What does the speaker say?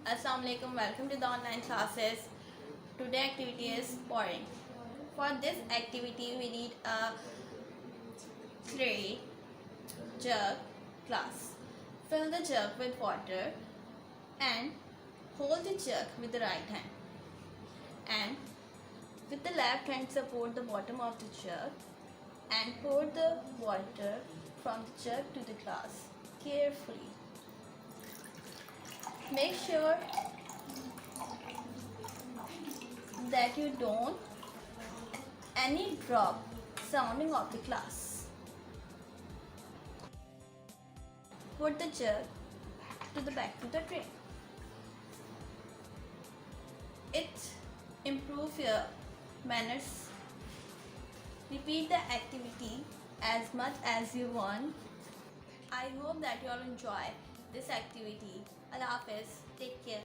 Assalamu alaikum, welcome to the online classes. Today activity is pouring. For this activity we need a clay jug glass. Fill the jug with water and hold the jug with the right hand, and with the left hand support the bottom of the jug and pour the water from the jug to the glass carefully. Make sure that you don't any drop sounding of the glass. Put the jug to the back to the tray. It improve your manners. Repeat the activity as much as you want. I hope that you all enjoy this activity. Allah Hafiz. Take care.